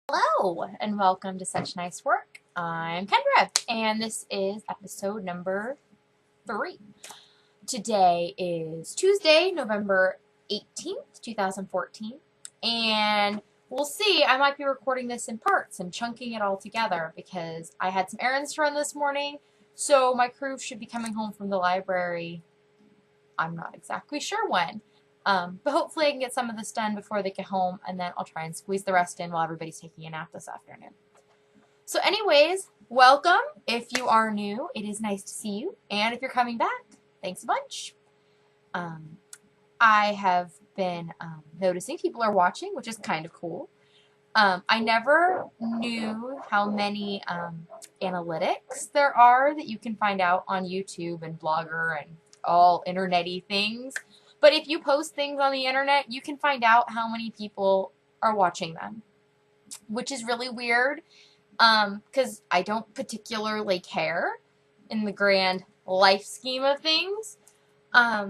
Hello, and welcome to Such Nice Work. I'm Kendra, and this is episode number 3. Today is Tuesday, November 18th, 2014, and we'll see. I might be recording this in parts and chunking it all together because I had some errands to run this morning, so my crew should be coming home from the library. I'm not exactly sure when. But hopefully I can get some of this done before they get home, and then I'll try and squeeze the rest in while everybody's taking a nap this afternoon. So anyways, welcome. If you are new, it is nice to see you. And if you're coming back, thanks a bunch. I have been noticing people are watching, which is kind of cool. I never knew how many analytics there are that you can find out on YouTube and Blogger and all internet-y things. But if you post things on the internet, you can find out how many people are watching them, which is really weird because I don't particularly care in the grand life scheme of things. But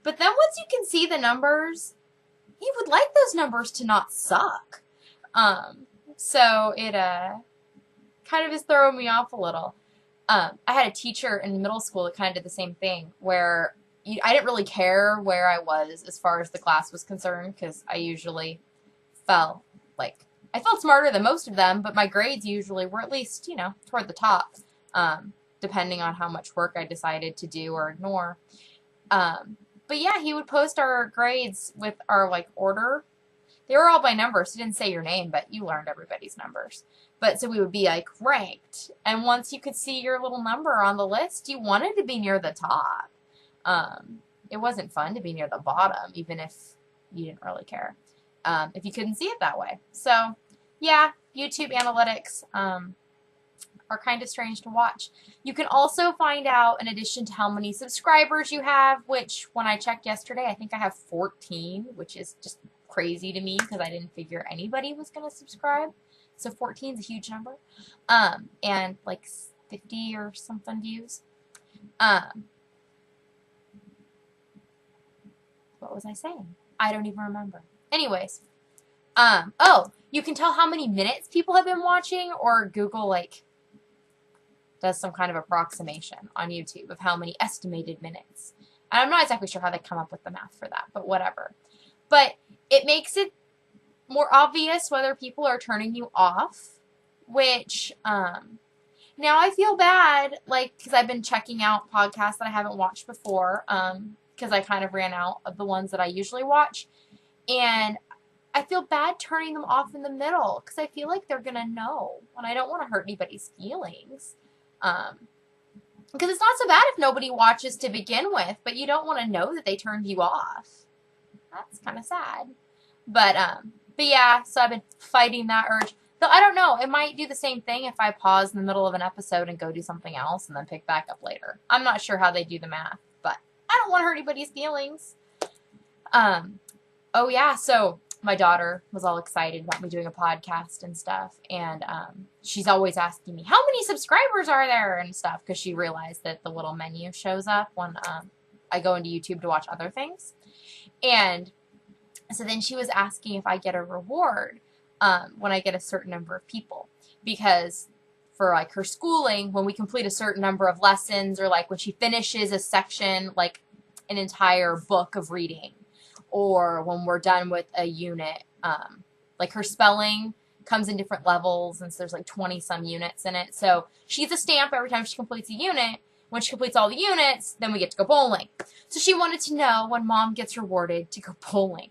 then once you can see the numbers, you would like those numbers to not suck. So it kind of is throwing me off a little. I had a teacher in middle school that kind of did the same thing where I didn't really care where I was as far as the class was concerned because I usually I felt smarter than most of them, but my grades usually were at least, toward the top, depending on how much work I decided to do or ignore. But yeah, he would post our grades with our order. They were all by numbers. He didn't say your name, but you learned everybody's numbers. But so we would be ranked. And once you could see your little number on the list, you wanted to be near the top. It wasn't fun to be near the bottom, even if you didn't really care, if you couldn't see it that way. So, yeah, YouTube analytics are kind of strange to watch. You can also find out, in addition to how many subscribers you have, which when I checked yesterday, I think I have 14, which is just crazy to me because I didn't figure anybody was going to subscribe. So 14 is a huge number. And 50 or something views. What was I saying? I don't even remember. Anyways, you can tell how many minutes people have been watching, or Google does some kind of approximation on YouTube of how many estimated minutes. And I'm not exactly sure how they come up with the math for that, but whatever. But it makes it more obvious whether people are turning you off, which now I feel bad, because I've been checking out podcasts that I haven't watched before, because I kind of ran out of the ones that I usually watch, and I feel bad turning them off in the middle, because I feel like they're going to know, and I don't want to hurt anybody's feelings, because it's not so bad if nobody watches to begin with, but you don't want to know that they turned you off. That's kind of sad. But yeah, so I've been fighting that urge. Though I don't know, it might do the same thing if I pause in the middle of an episode and go do something else and then pick back up later. I'm not sure how they do the math, but I don't want to hurt anybody's feelings. Oh yeah, so my daughter was all excited about me doing a podcast and stuff, and she's always asking me, how many subscribers are there and stuff, because she realized that the little menu shows up when I go into YouTube to watch other things. And so then she was asking if I get a reward when I get a certain number of people, because for her schooling, when we complete a certain number of lessons, or when she finishes a section, an entire book of reading, or when we're done with a unit, her spelling comes in different levels, and so there's 20 some units in it. So she gets a stamp every time she completes a unit. When she completes all the units, then we get to go bowling. So she wanted to know when Mom gets rewarded to go bowling.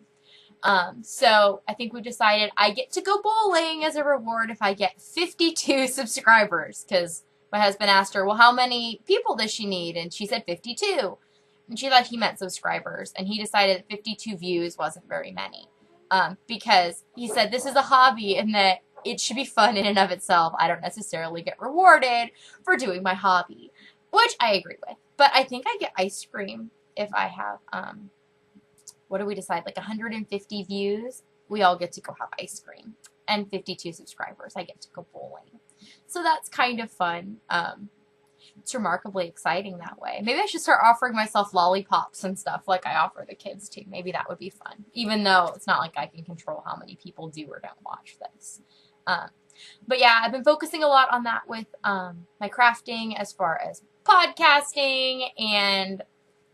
So I think we decided I get to go bowling as a reward if I get 52 subscribers, because my husband asked her, well, how many people does she need? And she said 52. And she thought he meant subscribers, and he decided that 52 views wasn't very many, because he said this is a hobby and that it should be fun in and of itself. I don't necessarily get rewarded for doing my hobby, which I agree with. But I think I get ice cream if I have, what do we decide, 150 views, we all get to go have ice cream. And 52 subscribers, I get to go bowling. So that's kind of fun. It's remarkably exciting that way. Maybe I should start offering myself lollipops and stuff like I offer the kids too. Maybe that would be fun. Even though it's not like I can control how many people do or don't watch this. But yeah, I've been focusing a lot on that with my crafting as far as podcasting and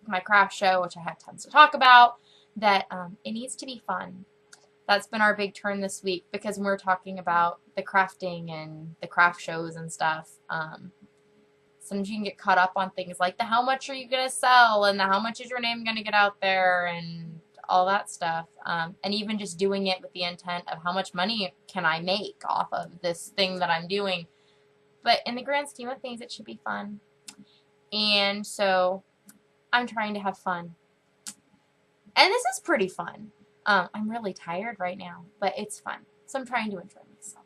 my craft show, which I have tons to talk about, that it needs to be fun. That's been our big turn this week, because when we're talking about the crafting and the craft shows and stuff, sometimes you can get caught up on things like the how much are you going to sell and the how much is your name going to get out there and all that stuff. And even just doing it with the intent of how much money can I make off of this thing that I'm doing. But in the grand scheme of things, it should be fun. And so I'm trying to have fun. And this is pretty fun. I'm really tired right now, but it's fun. So I'm trying to enjoy myself.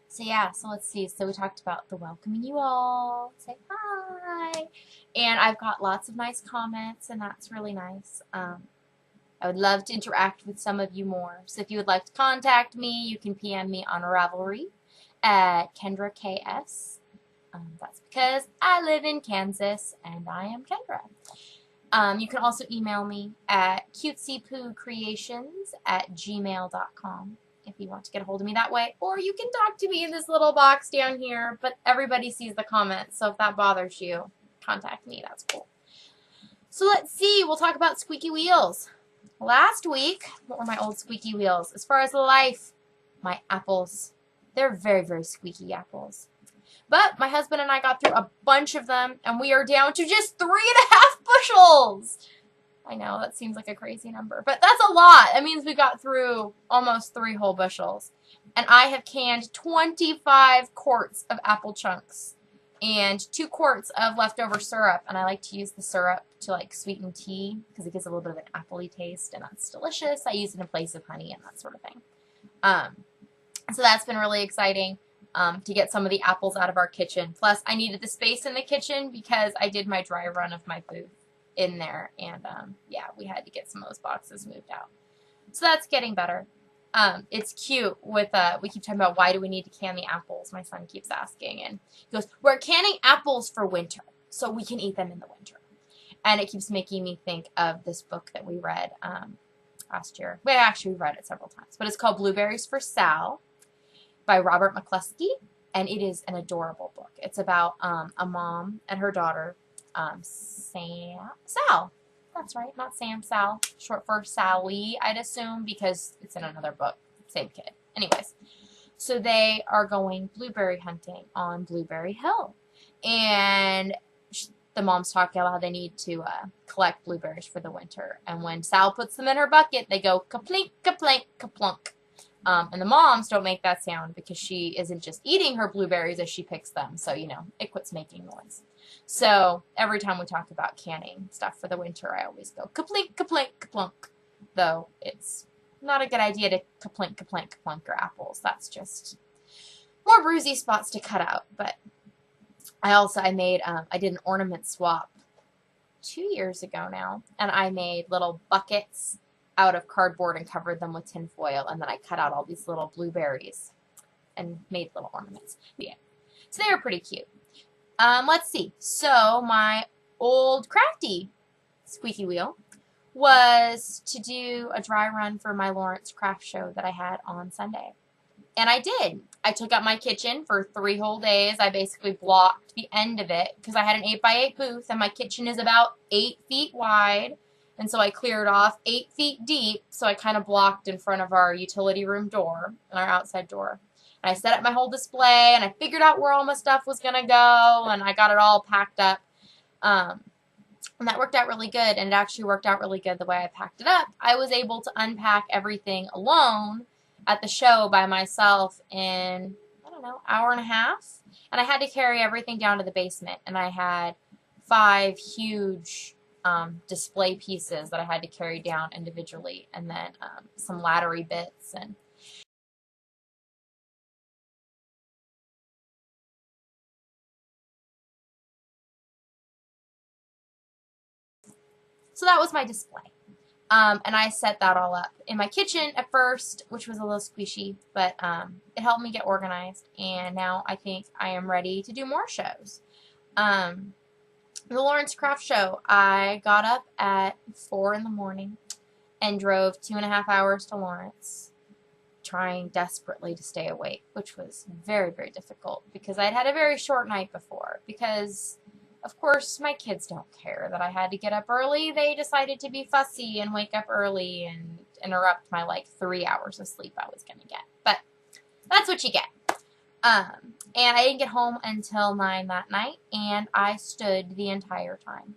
So yeah, so let's see. So we talked about the welcoming you all, say hi, and I've got lots of nice comments, and that's really nice. I would love to interact with some of you more. So if you would like to contact me, you can PM me on Ravelry at Kendra KS. That's because I live in Kansas, and I am Kendra. You can also email me at cutesiepoocreations@gmail.com. if you want to get a hold of me that way, or you can talk to me in this little box down here, but everybody sees the comments, so if that bothers you, contact me. That's cool. So let's see, we'll talk about squeaky wheels. Last week, what were my old squeaky wheels? As far as life, my apples. They're very, very squeaky apples. But my husband and I got through a bunch of them, and we are down to just 3.5 bushels. I know, that seems like a crazy number, but that's a lot. That means we got through almost 3 whole bushels. And I have canned 25 quarts of apple chunks and 2 quarts of leftover syrup. And I like to use the syrup to like sweeten tea because it gives a little bit of an appley taste, and that's delicious. I use it in place of honey and that sort of thing. So that's been really exciting to get some of the apples out of our kitchen. Plus, I needed the space in the kitchen because I did my dry run of my booth in there, and yeah, we had to get some of those boxes moved out. So that's getting better. It's cute with we keep talking about why do we need to can the apples. My son keeps asking, and he goes, we're canning apples for winter so we can eat them in the winter. And it keeps making me think of this book that we read last year. We actually read it several times, but it's called Blueberries for Sal by Robert McCluskey, and it is an adorable book. It's about a mom and her daughter, Sal. That's right, not Sam, Sal. Short for Sally, I'd assume, because it's in another book. Same kid. Anyways, so they are going blueberry hunting on Blueberry Hill. And the mom's talking about how they need to collect blueberries for the winter. And when Sal puts them in her bucket, they go kaplink, kaplink, kaplunk. And the moms don't make that sound because she isn't just eating her blueberries as she picks them. So, you know, it quits making noise. So every time we talk about canning stuff for the winter, I always go kaplink, kaplink, kaplunk. Though it's not a good idea to kaplink, kaplink, kaplunk your apples. That's just more bruisey spots to cut out. But I did an ornament swap 2 years ago now. And I made little buckets out of cardboard and covered them with tin foil, and then I cut out all these little blueberries and made little ornaments. But yeah, so they were pretty cute. Let's see. So my old crafty squeaky wheel was to do a dry run for my Lawrence craft show that I had on Sunday. And I did. I took up my kitchen for 3 whole days. I basically blocked the end of it because I had an 8x8 booth, and my kitchen is about 8 feet wide. And so I cleared off 8 feet deep, so I kind of blocked in front of our utility room door, our outside door. And I set up my whole display, and I figured out where all my stuff was going to go, and I got it all packed up. And that worked out really good, and it actually worked out really good the way I packed it up. I was able to unpack everything alone at the show by myself in, I don't know, hour and a half. And I had to carry everything down to the basement, and I had 5 huge display pieces that I had to carry down individually, and then some laddery bits. And so that was my display. And I set that all up in my kitchen at first, which was a little squishy, but it helped me get organized, and now I think I am ready to do more shows. The Lawrence Craft Show, I got up at 4 in the morning and drove 2.5 hours to Lawrence, trying desperately to stay awake, which was very, very difficult because I'd had a very short night before. Because, of course, my kids don't care that I had to get up early. They decided to be fussy and wake up early and interrupt my, like, 3 hours of sleep I was going to get. But that's what you get. And I didn't get home until 9 that night, and I stood the entire time.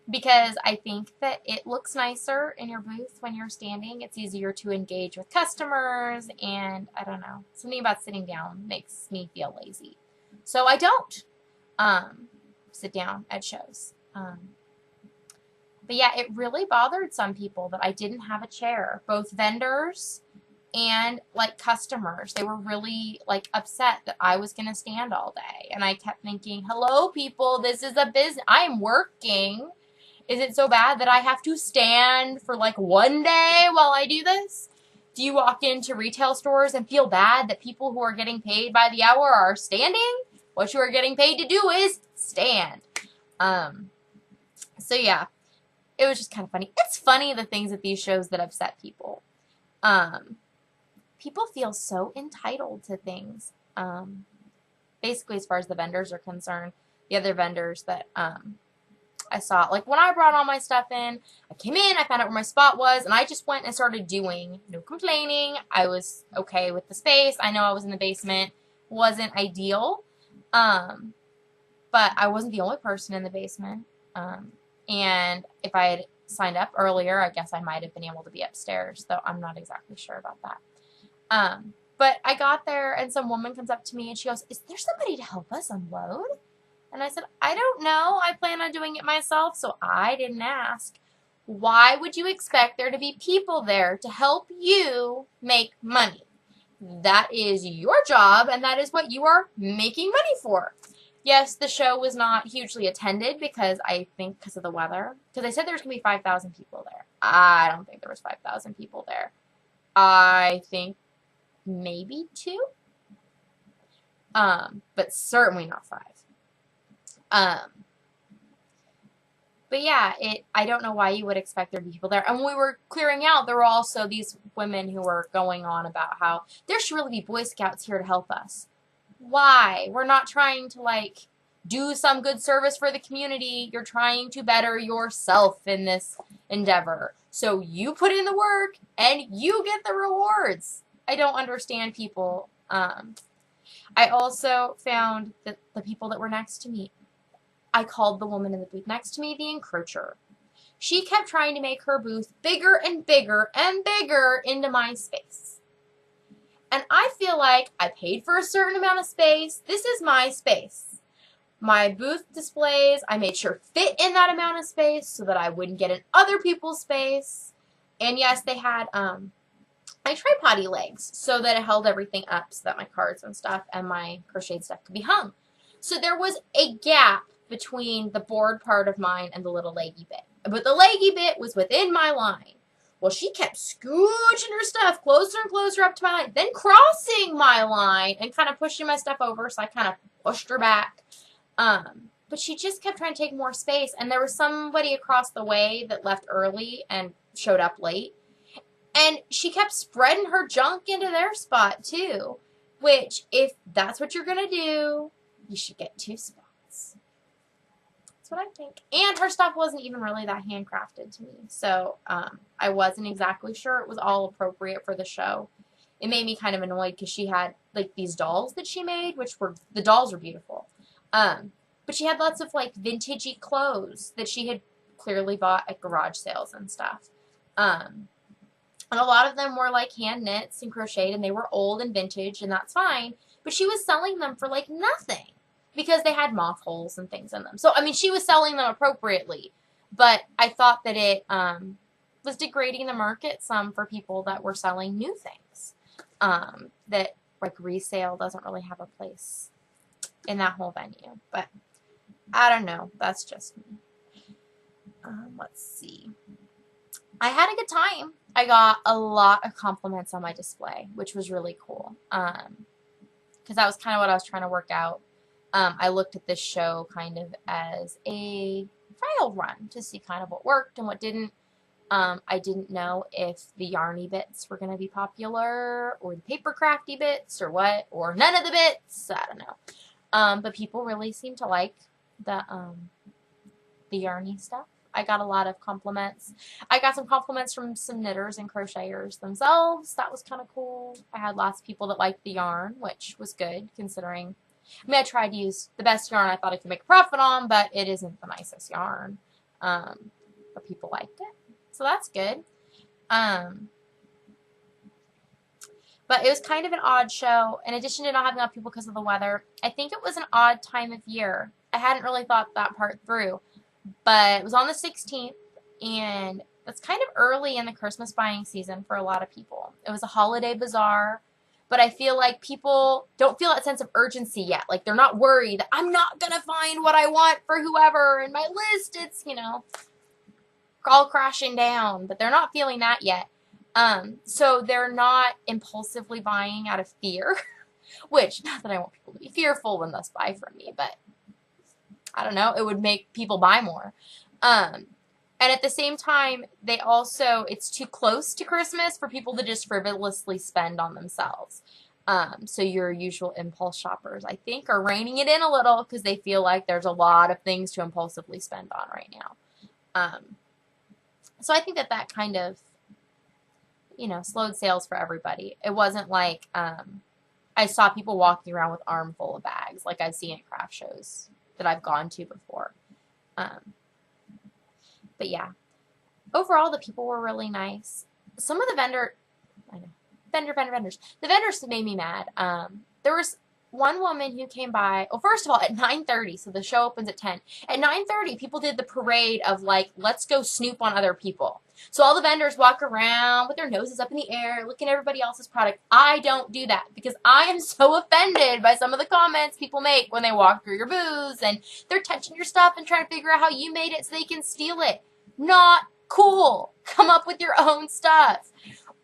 Because I think that it looks nicer in your booth when you're standing. It's easier to engage with customers, and I don't know. Something about sitting down makes me feel lazy. So I don't sit down at shows. But yeah, it really bothered some people that I didn't have a chair. Both vendors and, like, customers. They were really, like, upset that I was going to stand all day. And I kept thinking, hello, people, this is a business. I am working. Is it so bad that I have to stand for, like, one day while I do this? Do you walk into retail stores and feel bad that people who are getting paid by the hour are standing? What you are getting paid to do is stand. So, yeah. It was just kind of funny. It's funny, the things at these shows that upset people. People feel so entitled to things. Basically, as far as the vendors are concerned, the other vendors that I saw, like when I brought all my stuff in, I came in, I found out where my spot was, and I just went and started doing. No complaining. I was okay with the space. I know I was in the basement. Wasn't ideal. But I wasn't the only person in the basement. And if I had signed up earlier, I guess I might have been able to be upstairs, though I'm not exactly sure about that. But I got there, and some woman comes up to me, and she goes, is there somebody to help us unload? And I said, I don't know. I plan on doing it myself, so I didn't ask. Why would you expect there to be people there to help you make money? That is your job, and that is what you are making money for. Yes, the show was not hugely attended because I think because of the weather. Because they said there was going to be 5,000 people there. I don't think there was 5,000 people there. I think maybe 2. But certainly not 5. But yeah, I don't know why you would expect there to be people there. And when we were clearing out, there were also these women who were going on about how there should really be Boy Scouts here to help us. Why? We're not trying to, like, do some good service for the community. You're trying to better yourself in this endeavor. So you put in the work, and you get the rewards. I don't understand people. I also found that the people that were next to me, I called the woman in the booth next to me the Encroacher. She kept trying to make her booth bigger and bigger and bigger into my space. And I feel like I paid for a certain amount of space. This is my space. My booth displays, I made sure fit in that amount of space so that I wouldn't get in other people's space. And yes, they had my tripod legs so that it held everything up so that my cards and stuff and my crocheted stuff could be hung. So there was a gap between the board part of mine and the little leggy bit. But the leggy bit was within my line. Well, she kept scooching her stuff closer and closer up to my line, then crossing my line and kind of pushing my stuff over, so I kind of pushed her back. But she just kept trying to take more space, and there was somebody across the way that left early and showed up late. And she kept spreading her junk into their spot, too, which, if that's what you're going to do, you should get 2 spots. What I think. And her stuff wasn't even really that handcrafted to me. So I wasn't exactly sure it was all appropriate for the show. It made me kind of annoyed because she had like these dolls that she made, the dolls were beautiful. But she had lots of like vintagey clothes that she had clearly bought at garage sales and stuff. And a lot of them were like hand knits and crocheted, and they were old and vintage, and that's fine. But she was selling them for like nothing. Because they had moth holes and things in them. So, I mean, she was selling them appropriately. But I thought that it was degrading the market some for people that were selling new things. That, like, resale doesn't really have a place in that whole venue. But, I don't know. That's just me. Let's see. I had a good time. I got a lot of compliments on my display, which was really cool. Because that was kind of what I was trying to work out. I looked at this show kind of as a trial run to see kind of what worked and what didn't. I didn't know if the yarny bits were going to be popular or the paper crafty bits or what, or none of the bits. I don't know. But people really seem to like the yarny stuff. I got a lot of compliments. I got some compliments from some knitters and crocheters themselves. That was kind of cool. I had lots of people that liked the yarn, which was good considering. I mean, I tried to use the best yarn I thought I could make a profit on, but it isn't the nicest yarn. But people liked it, so that's good. But it was kind of an odd show. In addition to not having enough people because of the weather, I think it was an odd time of year. I hadn't really thought that part through. But it was on the 16th, and that's kind of early in the Christmas buying season for a lot of people. It was a holiday bazaar, but I feel like people don't feel that sense of urgency yet. Like, they're not worried, I'm not going to find what I want for whoever in my list. It's, you know, all crashing down, but they're not feeling that yet. So they're not impulsively buying out of fear, which, not that I want people to be fearful and thus buy from me, but I don't know, it would make people buy more. And at the same time, they also, it's too close to Christmas for people to just frivolously spend on themselves. So your usual impulse shoppers, I think, are reining it in a little because they feel like there's a lot of things to impulsively spend on right now. So I think that that kind of, you know, slowed sales for everybody. It wasn't like I saw people walking around with armful of bags like I've seen at craft shows that I've gone to before. But yeah, overall the people were really nice. Some of the vendors, the vendors made me mad. There was one woman who came by, well, first of all, at 9:30, so the show opens at 10. At 9:30, people did the parade of, like, let's go snoop on other people. So all the vendors walk around with their noses up in the air, looking at everybody else's product. I don't do that because I am so offended by some of the comments people make when they walk through your booths and they're touching your stuff and trying to figure out how you made it so they can steal it. Not cool. Come up with your own stuff.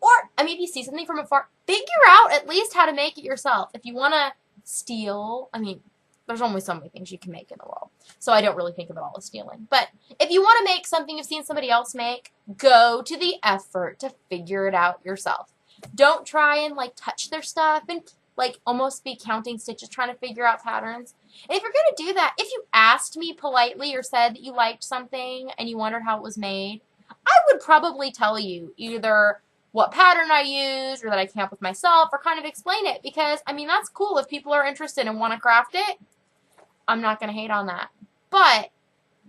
Or, I mean, if you see something from afar, figure out at least how to make it yourself. If you want to steal, I mean, there's only so many things you can make in the world, so I don't really think of it all as stealing. But if you want to make something you've seen somebody else make, go to the effort to figure it out yourself. Don't try and, like, touch their stuff and, like, almost be counting stitches trying to figure out patterns. And if you're going to do that, if you asked me politely or said that you liked something and you wondered how it was made, I would probably tell you either what pattern I use or that I came up with myself or kind of explain it because, I mean, that's cool if people are interested and want to craft it. I'm not going to hate on that. But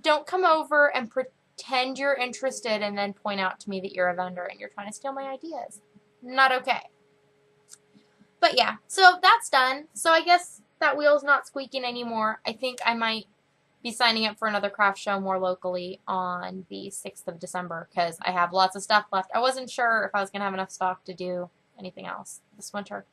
don't come over and pretend you're interested and then point out to me that you're a vendor and you're trying to steal my ideas. Not okay. But yeah, so that's done. So I guess that wheel's not squeaking anymore. I think I might be signing up for another craft show more locally on the 6th of December because I have lots of stuff left. I wasn't sure if I was going to have enough stock to do anything else this winter,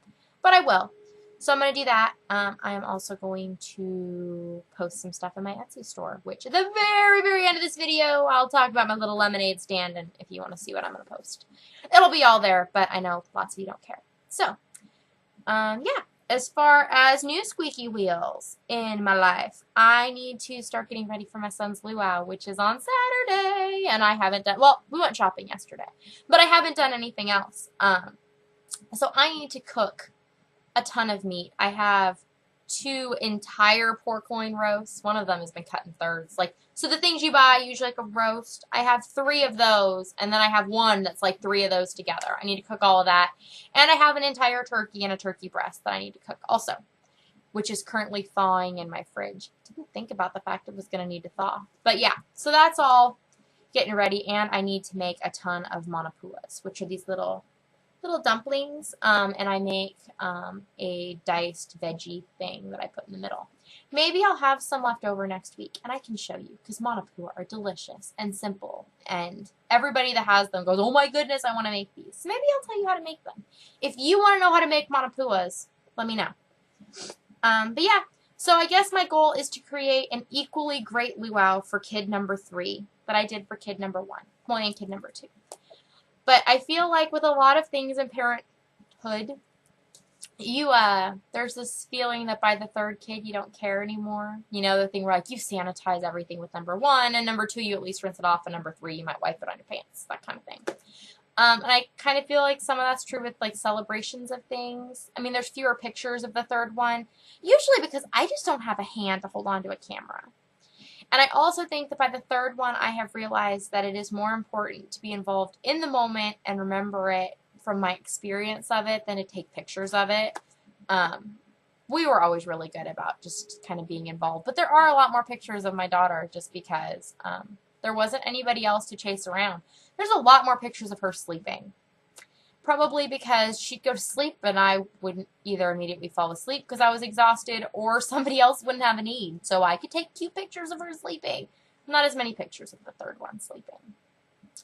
but I will. So I'm going to do that. I am also going to post some stuff in my Etsy store, which at the very, very end of this video, I'll talk about my little lemonade stand, and if you want to see what I'm going to post. It'll be all there, but I know lots of you don't care. So, yeah. As far as new squeaky wheels in my life, I need to start getting ready for my son's luau, which is on Saturday, and I haven't done, well, we went shopping yesterday, but I haven't done anything else. So I need to cook a ton of meat. I have 2 entire pork loin roasts. One of them has been cut in thirds. Like, so the things you buy, usually like a roast, I have 3 of those, and then I have one that's like 3 of those together. I need to cook all of that. And I have an entire turkey and a turkey breast that I need to cook also, which is currently thawing in my fridge. Didn't think about the fact it was going to need to thaw. But yeah, so that's all getting ready, and I need to make a ton of manapuas, which are these little dumplings, and I make a diced veggie thing that I put in the middle. Maybe I'll have some left over next week, and I can show you, because manapua are delicious and simple, and everybody that has them goes, oh my goodness, I want to make these. So maybe I'll tell you how to make them. If you want to know how to make manapuas, let me know. But yeah, so I guess my goal is to create an equally great luau for kid number 3 that I did for kid number 1, well, and kid number 2. But I feel like with a lot of things in parenthood, there's this feeling that by the third kid you don't care anymore. You know, the thing where like you sanitize everything with number one, and number two you at least rinse it off, and number three you might wipe it on your pants, that kind of thing. And I kind of feel like some of that's true with like celebrations of things. I mean, there's fewer pictures of the third one, usually because I just don't have a hand to hold on to a camera. And I also think that by the third one, I have realized that it is more important to be involved in the moment and remember it from my experience of it than to take pictures of it. We were always really good about just kind of being involved, but there are a lot more pictures of my daughter just because there wasn't anybody else to chase around. There's a lot more pictures of her sleeping. Probably because she'd go to sleep and I wouldn't either immediately fall asleep because I was exhausted or somebody else wouldn't have a need. So I could take cute pictures of her sleeping. Not as many pictures of the third one sleeping.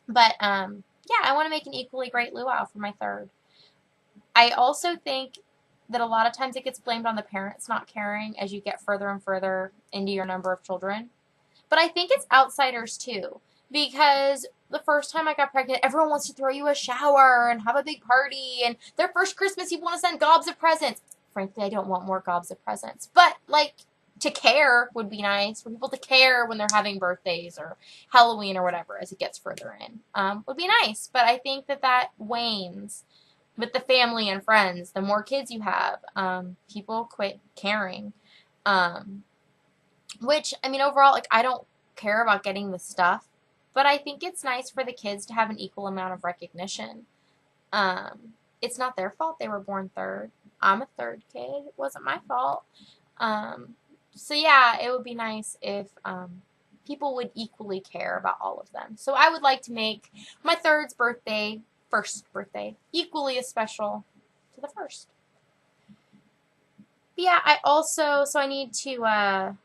But, yeah, I want to make an equally great luau for my third. I also think that a lot of times it gets blamed on the parents not caring as you get further and further into your number of children. But I think it's outsiders too. Because the first time I got pregnant, everyone wants to throw you a shower and have a big party. And their first Christmas, you want to send gobs of presents. Frankly, I don't want more gobs of presents. But, like, to care would be nice. For people to care when they're having birthdays or Halloween or whatever as it gets further in. Would be nice. But I think that that wanes with the family and friends. The more kids you have, people quit caring. Which, I mean, overall, like, I don't care about getting the stuff. But I think it's nice for the kids to have an equal amount of recognition. It's not their fault they were born third. I'm a third kid. It wasn't my fault. So yeah, it would be nice if people would equally care about all of them. So I would like to make my third's birthday, first birthday, equally as special to the first. But yeah, I need to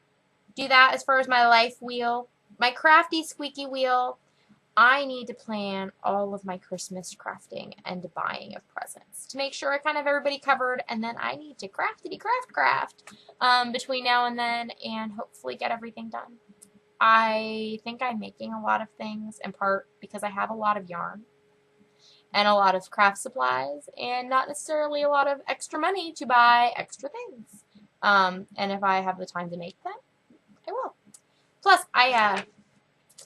do that as far as my life wheel. My crafty squeaky wheel, I need to plan all of my Christmas crafting and buying of presents to make sure I kind of have everybody covered, and then I need to craft between now and then and hopefully get everything done. I think I'm making a lot of things in part because I have a lot of yarn and a lot of craft supplies and not necessarily a lot of extra money to buy extra things. And if I have the time to make them, I will. Plus,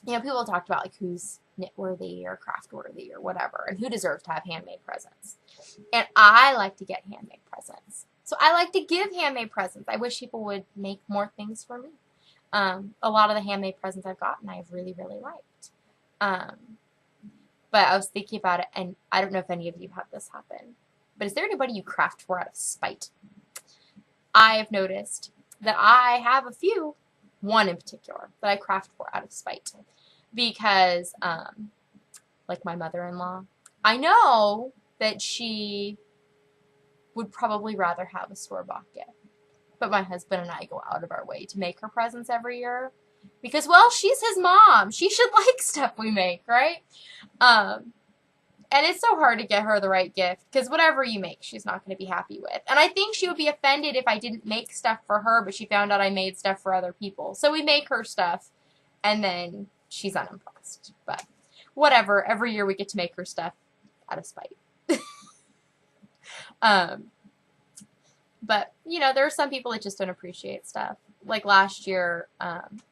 people talked about like who's knit-worthy or craft-worthy or whatever, and who deserves to have handmade presents. And I like to get handmade presents. So I like to give handmade presents. I wish people would make more things for me. A lot of the handmade presents I've gotten, I've really, really liked. But I was thinking about it, and I don't know if any of you have this happen, but is there anybody you craft for out of spite? I've noticed that I have a few. One in particular that I craft for out of spite. Because, like my mother-in-law, I know that she would probably rather have a store-bought gift. But my husband and I go out of our way to make her presents every year. Because, well, she's his mom. She should like stuff we make, right? And it's so hard to get her the right gift, because whatever you make, she's not going to be happy with. And I think she would be offended if I didn't make stuff for her, but she found out I made stuff for other people. So we make her stuff, and then she's unimpressed. But whatever, every year we get to make her stuff out of spite. But, there are some people that just don't appreciate stuff. Like last year,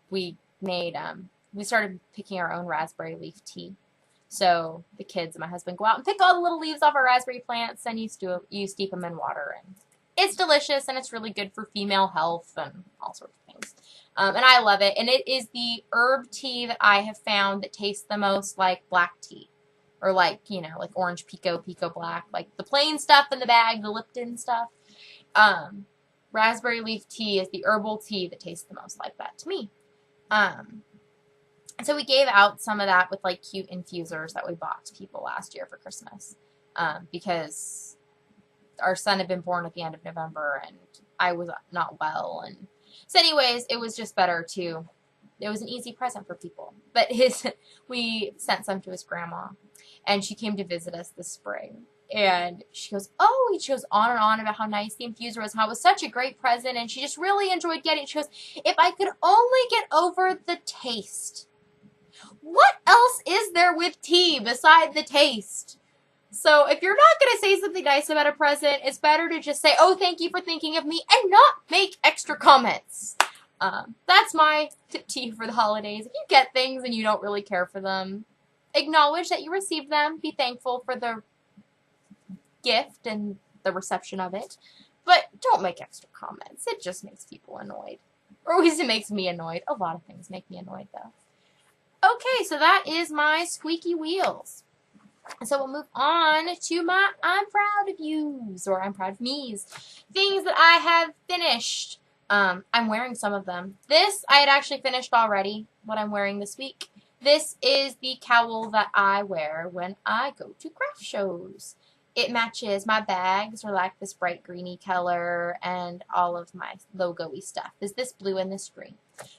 we started picking our own raspberry leaf tea. So the kids and my husband go out and pick all the little leaves off our raspberry plants and you steep them in water. And it's delicious and it's really good for female health and all sorts of things. And I love it. And it is the herb tea that I have found that tastes the most like black tea. Or like, like orange pico black. Like the plain stuff in the bag, the Lipton stuff. Raspberry leaf tea is the herbal tea that tastes the most like that to me. And so we gave out some of that with like cute infusers that we bought to people last year for Christmas. Because our son had been born at the end of November and I was not well. And so anyways, it was just better it was an easy present for people. But we sent some to his grandma and she came to visit us this spring. And she goes on and on about how nice the infuser was, how it was such a great present, and she just really enjoyed getting it. She goes, if I could only get over the taste. What else is there with tea beside the taste? So if you're not going to say something nice about a present, it's better to just say, oh, thank you for thinking of me, and not make extra comments. That's my tip to you for the holidays. If you get things and you don't really care for them, acknowledge that you received them. Be thankful for the gift and the reception of it. But don't make extra comments. It just makes people annoyed. Or at least it makes me annoyed. A lot of things make me annoyed, though. Okay, so that is my squeaky wheels. So we'll move on to my I'm proud of yous, or I'm proud of me's. Things that I have finished. I'm wearing some of them. This I had actually finished already, what I'm wearing this week. This is the cowl that I wear when I go to craft shows. It matches my bags, are like this bright greeny color, and all of my logo-y stuff is this blue and this green.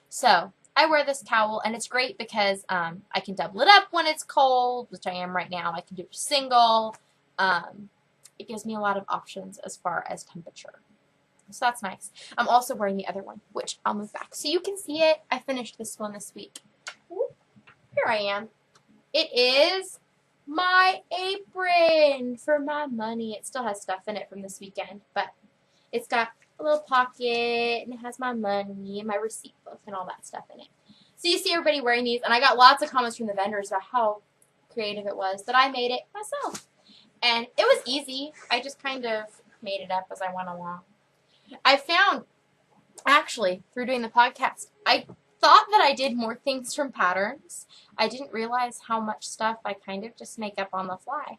So I wear this cowl, and it's great because I can double it up when it's cold, which I am right now. I can do a single. It gives me a lot of options as far as temperature. So that's nice. I'm also wearing the other one, which I'll move back so you can see it. I finished this one this week. Ooh, here I am. It is my apron for my money. It still has stuff in it from this weekend, but it's got a little pocket, and it has my money and my receipt book and all that stuff in it. So you see everybody wearing these, and I got lots of comments from the vendors about how creative it was that I made it myself. And it was easy. I just kind of made it up as I went along. I found, actually, through doing the podcast, I thought that I did more things from patterns. I didn't realize how much stuff I kind of just make up on the fly,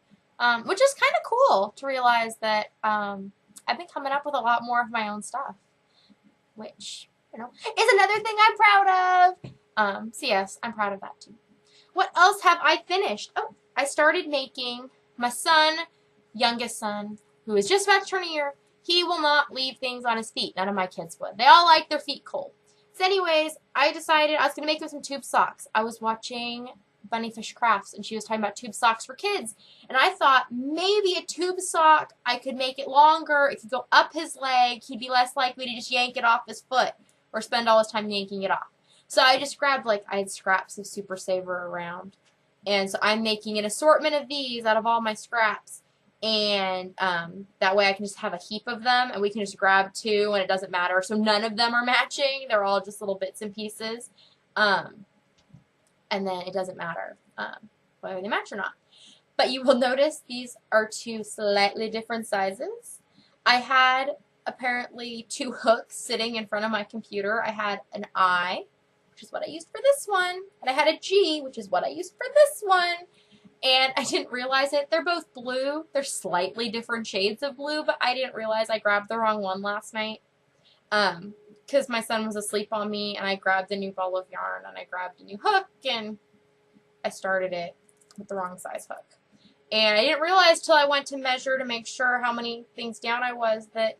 which is kind of cool to realize that I've been coming up with a lot more of my own stuff, which, you know, is another thing I'm proud of. So yes, I'm proud of that too. What else have I finished? Oh, I started making my son, youngest son, who is just about to turn a year. He will not leave things on his feet. None of my kids would. They all like their feet cold. So anyways, I decided I was going to make him some tube socks. I was watching Bunnyfish Crafts, and she was talking about tube socks for kids. And I thought maybe a tube sock, I could make it longer. It could go up his leg. He'd be less likely to just yank it off his foot or spend all his time yanking it off. So I just grabbed, like, I had scraps of Super Saver around. And so I'm making an assortment of these out of all my scraps. And that way I can just have a heap of them, and we can just grab two, and it doesn't matter. So none of them are matching. They're all just little bits and pieces. And then it doesn't matter whether they match or not. But you will notice these are two slightly different sizes. I had apparently two hooks sitting in front of my computer. I had an I, which is what I used for this one, and I had a G, which is what I used for this one. And I didn't realize it. They're both blue. They're slightly different shades of blue, but I didn't realize I grabbed the wrong one last night. Because my son was asleep on me, and I grabbed a new ball of yarn, and I grabbed a new hook, and I started it with the wrong size hook. And I didn't realize till I went to measure to make sure how many things down I was that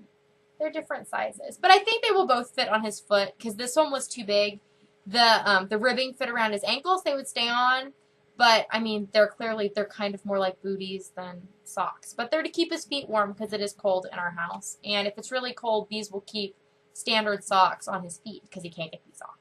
they're different sizes. But I think they will both fit on his foot, because this one was too big. The ribbing fit around his ankles. They would stay on. But, I mean, they're kind of more like booties than socks. But they're to keep his feet warm because it is cold in our house. And if it's really cold, these will keep standard socks on his feet because he can't get these off.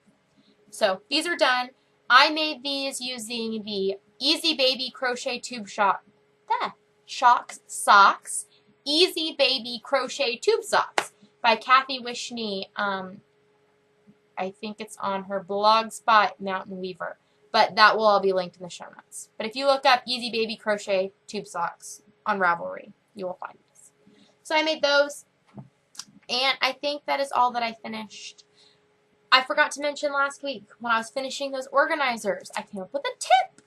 So, these are done. I made these using the Easy Baby Crochet Tube Shocks Socks. Easy Baby Crochet Tube Socks by Kathy Wishney. I think it's on her Blogspot Mountain Weaver. But that will all be linked in the show notes. But if you look up Easy Baby Crochet Tube Socks on Ravelry, you will find this. So I made those. And I think that is all that I finished. I forgot to mention last week, when I was finishing those organizers, I came up with a tip.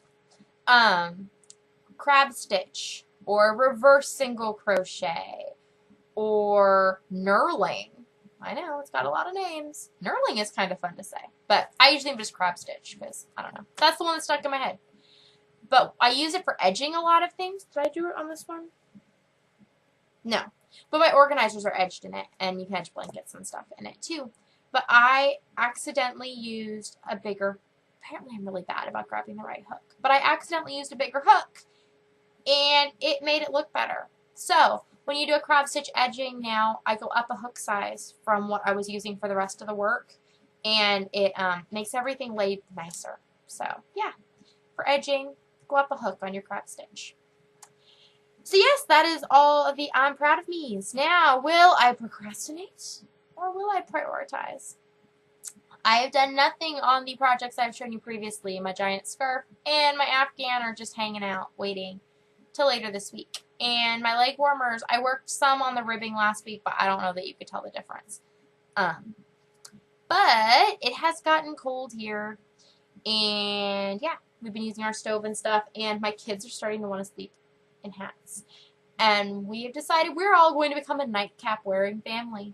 Crab stitch, or reverse single crochet, or knurling. I know, it's got a lot of names. Knurling is kind of fun to say. But I usually just crab stitch because, I don't know. That's the one that stuck in my head. But I use it for edging a lot of things. Did I do it on this one? No. But my organizers are edged in it. And you can edge blankets and stuff in it too. But I accidentally used a bigger... Apparently I'm really bad about grabbing the right hook. But I accidentally used a bigger hook. And it made it look better. So... when you do a crab stitch edging now, I go up a hook size from what I was using for the rest of the work. And it makes everything laid nicer. So, yeah. For edging, go up a hook on your crab stitch. yes, that is all of the I'm proud of me's. Now, will I procrastinate or will I prioritize? I have done nothing on the projects I've shown you previously. My giant scarf and my Afghan are just hanging out, waiting till later this week. And my leg warmers, I worked some on the ribbing last week, but I don't know that you could tell the difference. But it has gotten cold here, and yeah, we've been using our stove and stuff, and my kids are starting to want to sleep in hats. And we have decided we're all going to become a nightcap wearing family.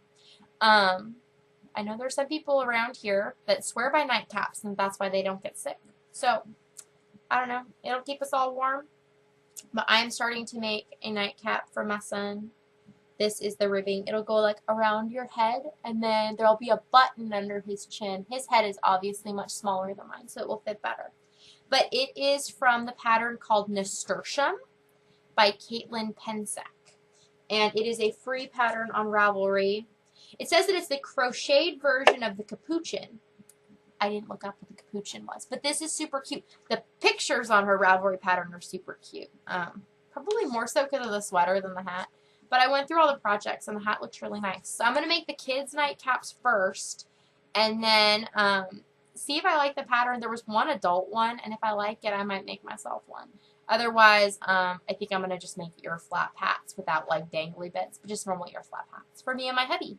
I know there's some people around here that swear by nightcaps, and that's why they don't get sick. So, I don't know. It'll keep us all warm. But I'm starting to make a nightcap for my son. This is the ribbing. It'll go like around your head, and then there'll be a button under his chin. His head is obviously much smaller than mine, so it will fit better. But it is from the pattern called Nasturtium by Caitlin Pensack. And it is a free pattern on Ravelry. It says that it's the crocheted version of the capuchin. I didn't look up what the capuchin was, but this is super cute. The pictures on her Ravelry pattern are super cute. Probably more so because of the sweater than the hat. But I went through all the projects, and the hat looks really nice. So I'm going to make the kids' nightcaps first, and then see if I like the pattern. There was one adult one, and if I like it, I might make myself one. Otherwise, I think I'm going to just make ear flap hats without, like, dangly bits, but just normal ear flap hats for me and my hubby.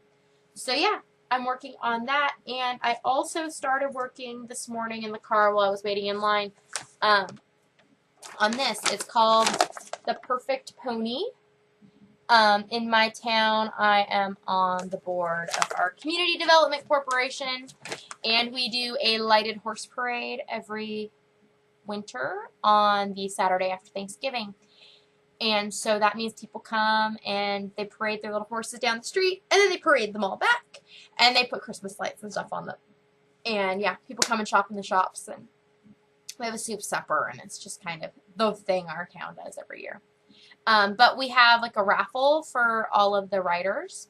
So, yeah, I'm working on that, and I also started working this morning in the car while I was waiting in line on this. It's called The Perfect Pony. In my town, I am on the board of our Community Development Corporation, and we do a lighted horse parade every winter on the Saturday after Thanksgiving. And so that means people come and they parade their little horses down the street, and then they parade them all back, and they put Christmas lights and stuff on them. And yeah, people come and shop in the shops, and we have a soup supper, and it's just kind of the thing our town does every year. But we have like a raffle for all of the riders,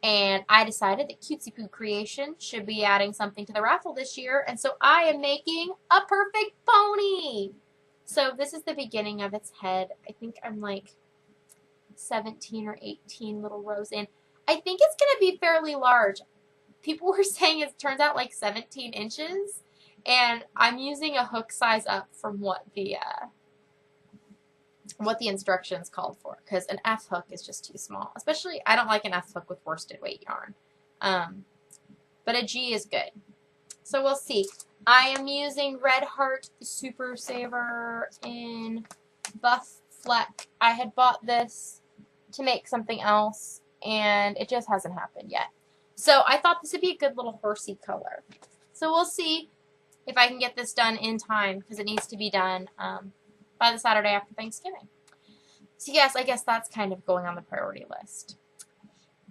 and I decided that Cutesy Poo Creation should be adding something to the raffle this year, and so I am making a perfect pony. So this is the beginning of its head. I think I'm like 17 or 18 little rows in. I think it's going to be fairly large. People were saying it turns out like 17 inches, and I'm using a hook size up from what the instructions called for, because an F hook is just too small. Especially, I don't like an F hook with worsted weight yarn. But a G is good. So we'll see. I am using Red Heart Super Saver in Buff Fleck. I had bought this to make something else, and it just hasn't happened yet. So I thought this would be a good little horsey color. So we'll see if I can get this done in time, because it needs to be done by the Saturday after Thanksgiving. So yes, I guess that's kind of going on the priority list.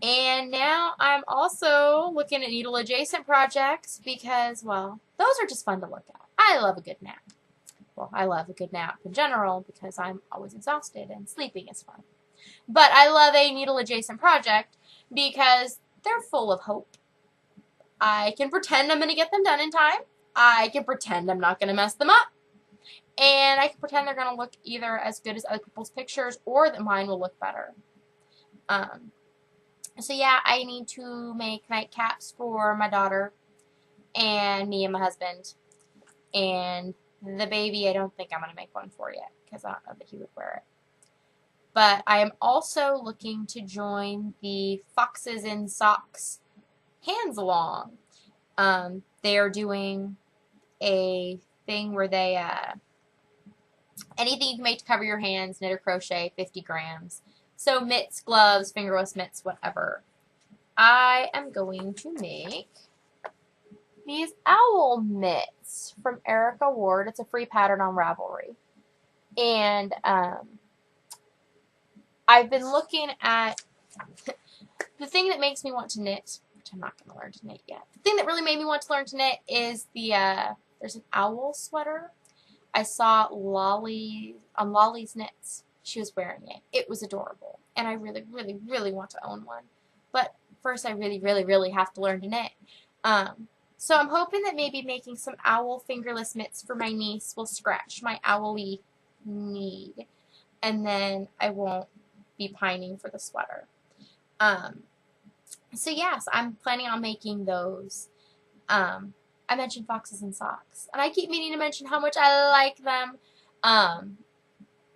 And now I'm also looking at needle adjacent projects because, well, those are just fun to look at. I love a good nap. Well, I love a good nap in general because I'm always exhausted and sleeping is fun. But I love a needle adjacent project because they're full of hope. I can pretend I'm going to get them done in time. I can pretend I'm not going to mess them up. And I can pretend they're going to look either as good as other people's pictures or that mine will look better. So yeah, I need to make nightcaps for my daughter and me and my husband. And the baby, I don't think I'm going to make one for yet because I don't know that he would wear it. But I am also looking to join the Foxes in Socks Hands Along. They are doing a thing where they, anything you can make to cover your hands, knit or crochet, 50 grams. So mitts, gloves, fingerless mitts, whatever. I am going to make these owl mitts from Erica Ward. It's a free pattern on Ravelry. And I've been looking at the thing that makes me want to knit, which I'm not going to learn to knit yet. The thing that really made me want to learn to knit is the, there's an owl sweater. I saw Lolly on Lolly's Knits. She was wearing it. It was adorable. And I really, really, really want to own one. But first I really, really, really have to learn to knit. So I'm hoping that maybe making some owl fingerless mitts for my niece will scratch my owly need. And then I won't be pining for the sweater. So yes, I'm planning on making those. I mentioned foxes and socks, and I keep meaning to mention how much I like them.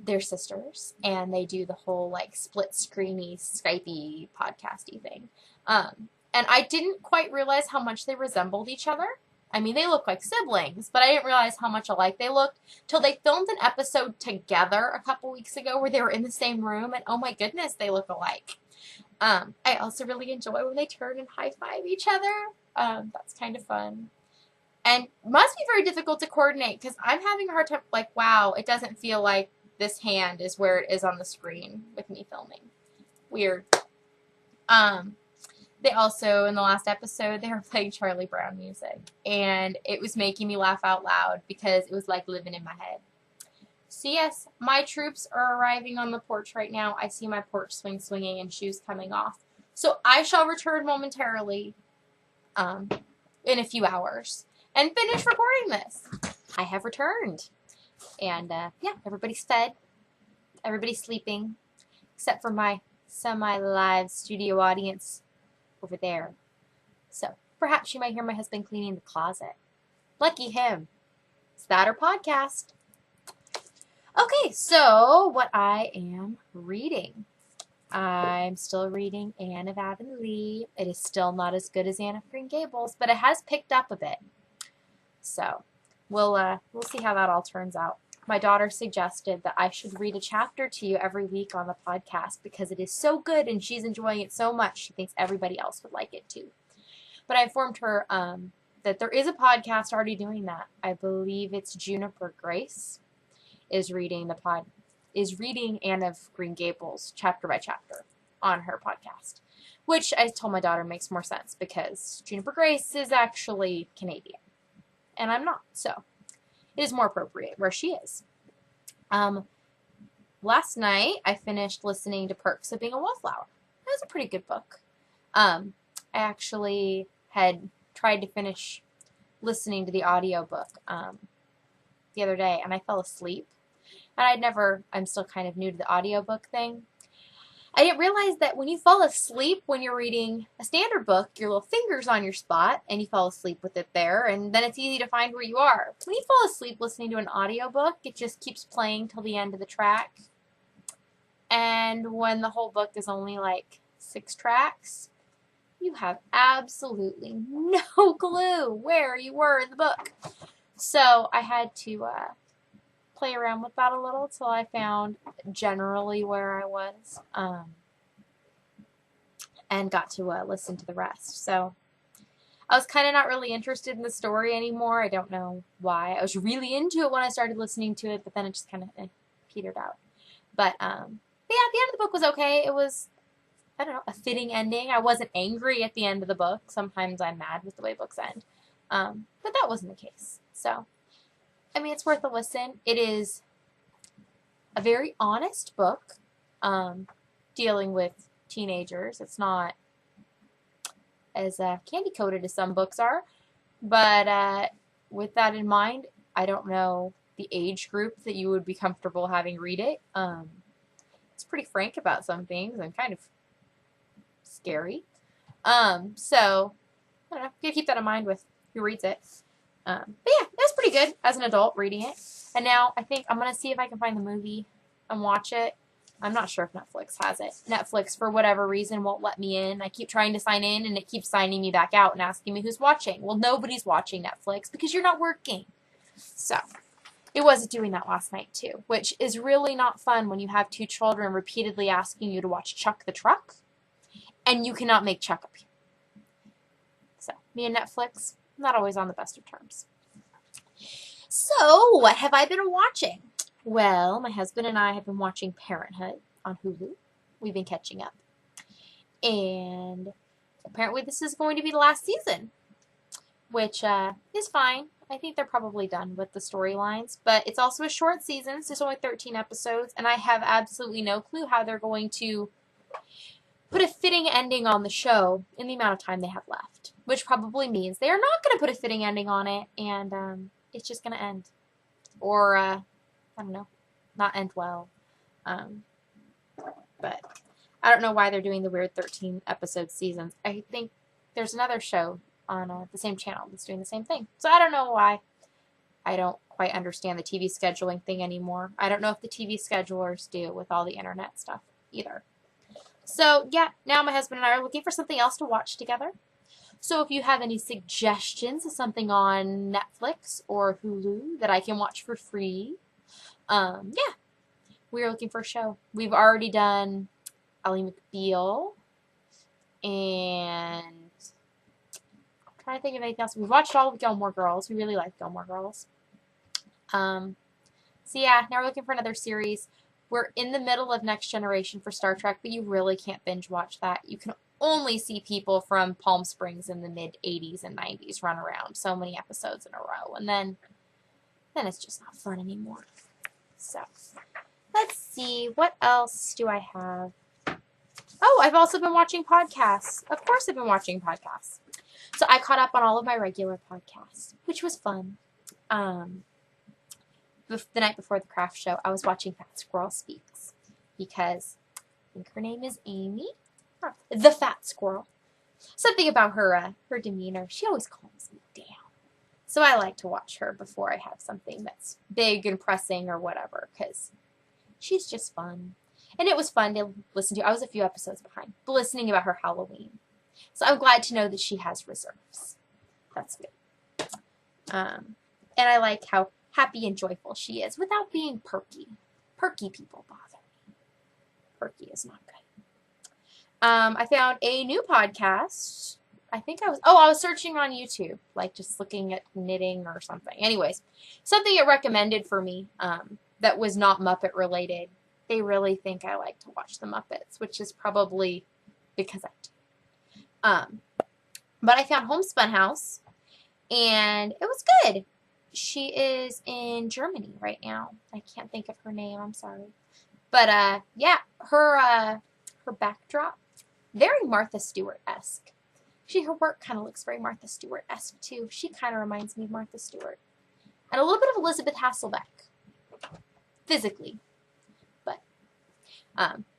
They're sisters, and they do the whole like split screeny Skypey podcasty thing. And I didn't quite realize how much they resembled each other. I mean, they look like siblings, but I didn't realize how much alike they looked till they filmed an episode together a couple weeks ago where they were in the same room, and oh my goodness, they look alike. I also really enjoy when they turn and high-five each other. That's kind of fun. And must be very difficult to coordinate because I'm having a hard time, like, wow, it doesn't feel like this hand is where it is on the screen with me filming. Weird. They also, in the last episode, they were playing Charlie Brown music. And it was making me laugh out loud because it was like living in my head. So yes, my troops are arriving on the porch right now. I see my porch swing swinging and shoes coming off. So I shall return momentarily in a few hours and finish recording this. I have returned. And yeah, everybody's fed. Everybody's sleeping. Except for my semi-live studio audience over there. So perhaps you might hear my husband cleaning the closet. Lucky him. It's that or podcast. Okay, so what I am reading. I'm still reading Anne of Avonlea. It is still not as good as Anne of Green Gables, but it has picked up a bit. So we'll see how that all turns out. My daughter suggested that I should read a chapter to you every week on the podcast because it is so good and she's enjoying it so much. She thinks everybody else would like it too. But I informed her that there is a podcast already doing that. I believe it's Juniper Grace is reading Anne of Green Gables chapter by chapter on her podcast, which I told my daughter makes more sense because Juniper Grace is actually Canadian and I'm not, so it is more appropriate where she is. Last night I finished listening to Perks of Being a Wallflower. That was a pretty good book. I actually had tried to finish listening to the audiobook the other day and I fell asleep. And I'm still kind of new to the audiobook thing. I didn't realize that when you fall asleep when you're reading a standard book, your little finger's on your spot and you fall asleep with it there, and then it's easy to find where you are. When you fall asleep listening to an audiobook, it just keeps playing till the end of the track. And when the whole book is only like 6 tracks, you have absolutely no clue where you were in the book. So I had to play around with that a little till I found generally where I was and got to listen to the rest. So I was kind of not really interested in the story anymore. I don't know why. I was really into it when I started listening to it, but then it just kind of petered out. But yeah, the end of the book was okay. It was, I don't know, a fitting ending. I wasn't angry at the end of the book. Sometimes I'm mad with the way books end. But that wasn't the case. So I mean, it's worth a listen. It is a very honest book dealing with teenagers. It's not as candy-coated as some books are. But with that in mind, I don't know the age group that you would be comfortable having read it. It's pretty frank about some things and kind of scary. So, I don't know. You keep that in mind with who reads it. But yeah, it was pretty good as an adult reading it. And now I think I'm going to see if I can find the movie and watch it. I'm not sure if Netflix has it. Netflix, for whatever reason, won't let me in. I keep trying to sign in, and it keeps signing me back out and asking me who's watching. Well, nobody's watching Netflix because you're not working. So, it wasn't doing that last night, too, which is really not fun when you have 2 children repeatedly asking you to watch Chuck the Truck, and you cannot make Chuck appear. So, me and Netflix, not always on the best of terms. So, what have I been watching? Well, my husband and I have been watching Parenthood on Hulu. We've been catching up. And apparently this is going to be the last season, which is fine. I think they're probably done with the storylines, but it's also a short season, so there's only 13 episodes, and I have absolutely no clue how they're going to put a fitting ending on the show in the amount of time they have left, which probably means they are not going to put a fitting ending on it, and it's just going to end. Or, I don't know, not end well. But I don't know why they're doing the weird 13 episode seasons. I think there's another show on the same channel that's doing the same thing. So I don't know why. I don't quite understand the TV scheduling thing anymore. I don't know if the TV schedulers do with all the internet stuff either. So yeah, now my husband and I are looking for something else to watch together. So if you have any suggestions of something on Netflix or Hulu that I can watch for free, yeah, we're looking for a show. We've already done Ally McBeal, and I'm trying to think of anything else. We've watched all of Gilmore Girls. We really like Gilmore Girls. So yeah, now we're looking for another series. We're in the middle of Next Generation for Star Trek, but you really can't binge watch that. You can only see people from Palm Springs in the mid-80s and 90s run around so many episodes in a row, and then it's just not fun anymore. So let's see, what else do I have? Oh, I've also been watching podcasts. Of course I've been watching podcasts. So I caught up on all of my regular podcasts, which was fun. The night before the craft show, I was watching Fat Squirrel Speaks because I think her name is Amy. The Fat Squirrel. Something about her demeanor. She always calms me down. So I like to watch her before I have something that's big and pressing or whatever, because she's just fun. And it was fun to listen to. I was a few episodes behind, but listening about her Halloween. So I'm glad to know that she has reserves. That's good. And I like how happy and joyful she is without being perky. Perky people bother me. Perky is not good. I found a new podcast. I was searching on YouTube, like just looking at knitting or something. Anyways, something it recommended for me that was not Muppet related. They really think I like to watch the Muppets, which is probably because I do. But I found Homespun House, and it was good. She is in Germany right now. I can't think of her name. I'm sorry. But yeah, her backdrop, very Martha Stewart-esque. Her work kind of looks very Martha Stewart-esque too. She kind of reminds me of Martha Stewart. And a little bit of Elizabeth Hasselbeck. Physically. But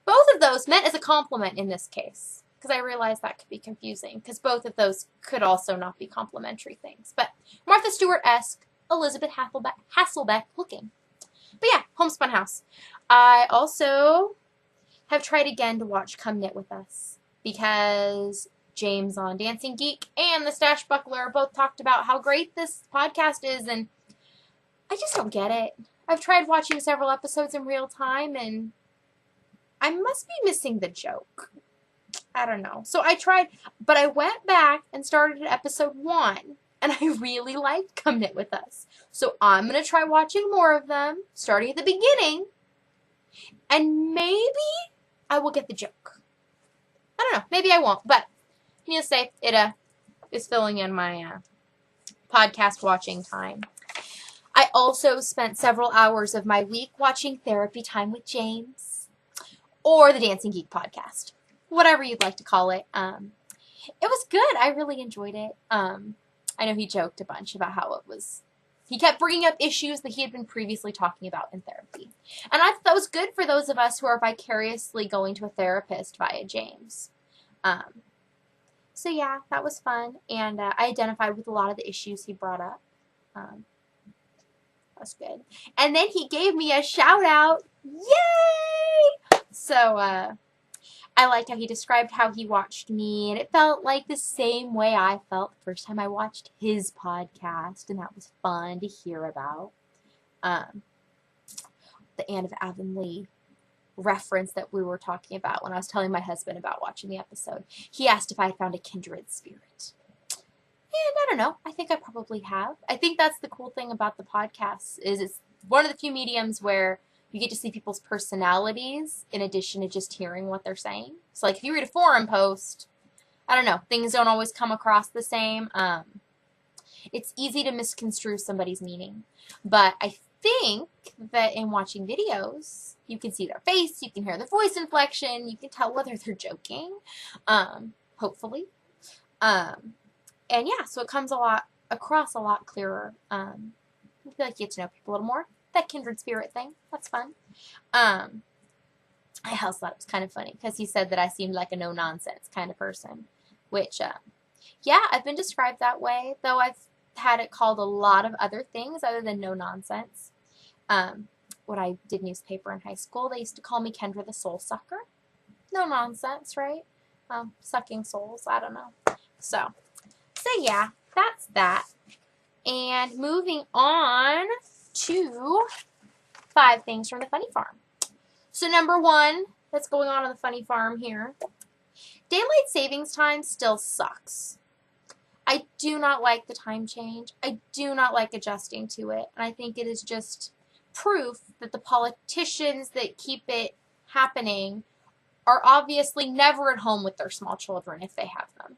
both of those meant as a compliment in this case. Because I realized that could be confusing. Because both of those could also not be complimentary things. But Martha Stewart-esque, Elizabeth Hasselbeck looking. But yeah, Homespun House. I also have tried again to watch Come Knit With Us. Because James on Dancing Geek and the Stash Buckler both talked about how great this podcast is, and I just don't get it. I've tried watching several episodes in real time, and I must be missing the joke. I don't know. So I tried, but I went back and started at episode 1, and I really liked Come Knit With Us. So I'm going to try watching more of them, starting at the beginning, and maybe I will get the joke. I don't know. Maybe I won't, but needless to say, it is filling in my podcast watching time. I also spent several hours of my week watching Therapy Time with James, or the Dancing Geek podcast, whatever you'd like to call it. It was good. I really enjoyed it. I know he joked a bunch about how it was. He kept bringing up issues that he had been previously talking about in therapy. And I thought that was good for those of us who are vicariously going to a therapist via James. So yeah, that was fun. And I identified with a lot of the issues he brought up. That was good. And then he gave me a shout out. Yay! So I liked how he described how he watched me, and it felt like the same way I felt the first time I watched his podcast, and that was fun to hear about. The Anne of Avonlea reference that we were talking about when I was telling my husband about watching the episode. He asked if I had found a kindred spirit. And I don't know. I think I probably have. I think that's the cool thing about the podcast is it's one of the few mediums where you get to see people's personalities in addition to just hearing what they're saying. So like if you read a forum post, I don't know, things don't always come across the same. It's easy to misconstrue somebody's meaning. But I think that in watching videos, you can see their face, you can hear their voice inflection, you can tell whether they're joking, hopefully. And yeah, so it comes across a lot clearer. I feel like you get to know people a little more. That kindred spirit thing, that's fun. I also thought it was kind of funny because he said that I seemed like a no-nonsense kind of person, which, yeah, I've been described that way, though I've had it called a lot of other things other than no-nonsense. When I did newspaper in high school, they used to call me Kendra the Soul Sucker. No nonsense, right? Sucking souls, I don't know. So yeah, that's that. And moving on to 5 things from the funny farm. So number 1 that's going on the funny farm here. Daylight savings time still sucks. I do not like the time change. I do not like adjusting to it. And I think it is just proof that the politicians that keep it happening are obviously never at home with their small children if they have them.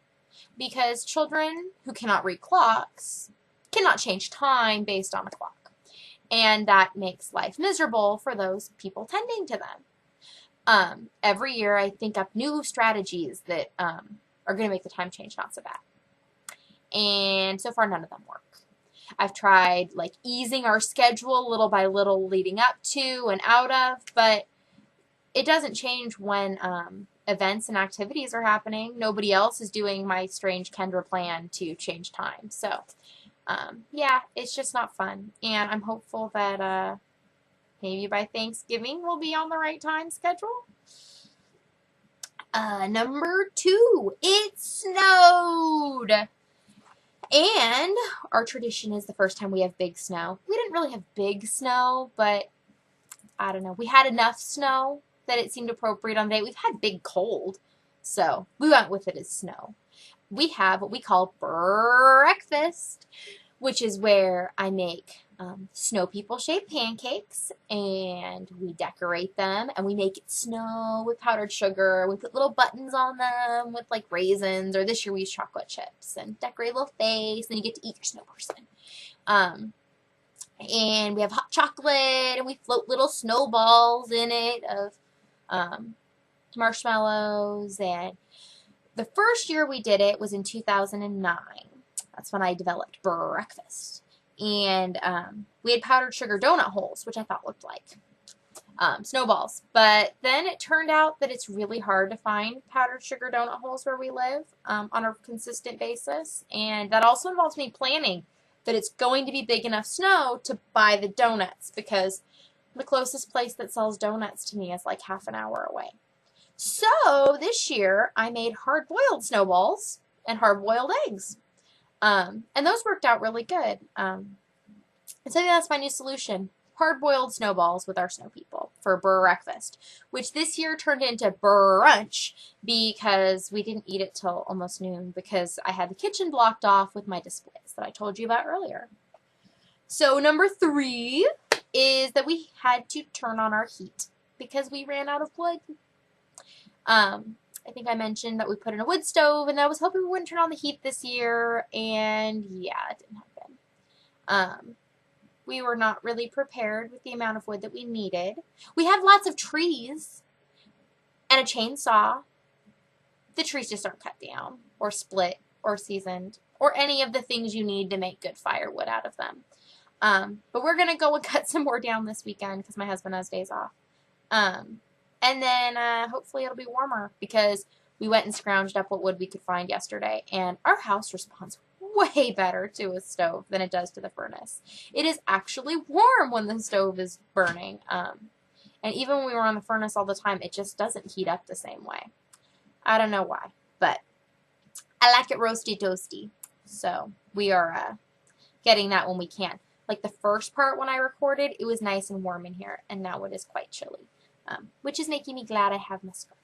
Because children who cannot read clocks cannot change time based on a clock. And that makes life miserable for those people tending to them. Every year I think up new strategies that are going to make the time change not so bad. And so far none of them work. I've tried like easing our schedule little by little leading up to and out of, but it doesn't change when events and activities are happening. Nobody else is doing my strange Kendra plan to change time. So, yeah, it's just not fun. And I'm hopeful that maybe by Thanksgiving we'll be on the right time schedule. Number 2, it snowed. And our tradition is the first time we have big snow. We didn't really have big snow, but I don't know. We had enough snow that it seemed appropriate on the day. We've had big cold, so we went with it as snow. We have what we call breakfast, which is where I make snow people shaped pancakes, and we decorate them, and we make it snow with powdered sugar. We put little buttons on them with like raisins, or this year we use chocolate chips, and decorate a little face, and you get to eat your snow person. And we have hot chocolate, and we float little snowballs in it of marshmallows. And the first year we did it was in 2009. That's when I developed breakfast. And we had powdered sugar donut holes, which I thought looked like snowballs. But then it turned out that it's really hard to find powdered sugar donut holes where we live on a consistent basis. And that also involves me planning that it's going to be big enough snow to buy the donuts, because the closest place that sells donuts to me is like half an hour away. So this year I made hard-boiled snowballs and hard-boiled eggs. And those worked out really good. And so I think that's my new solution. Hard-boiled snowballs with our snow people for breakfast, which this year turned into brunch because we didn't eat it till almost noon because I had the kitchen blocked off with my displays that I told you about earlier. So number 3 is that we had to turn on our heat because we ran out of wood. I think I mentioned that we put in a wood stove, and I was hoping we wouldn't turn on the heat this year, and yeah, it didn't happen. We were not really prepared with the amount of wood that we needed. We have lots of trees and a chainsaw. The trees just aren't cut down or split or seasoned or any of the things you need to make good firewood out of them. But we're going to go and cut some more down this weekend because my husband has days off. And then hopefully it'll be warmer because we went and scrounged up what wood we could find yesterday, and our house responds way better to a stove than it does to the furnace. It is actually warm when the stove is burning. And even when we were on the furnace all the time, it just doesn't heat up the same way. I don't know why, but I like it roasty toasty. So we are getting that when we can. Like the first part when I recorded, it was nice and warm in here, and now it is quite chilly. Which is making me glad I have my scarf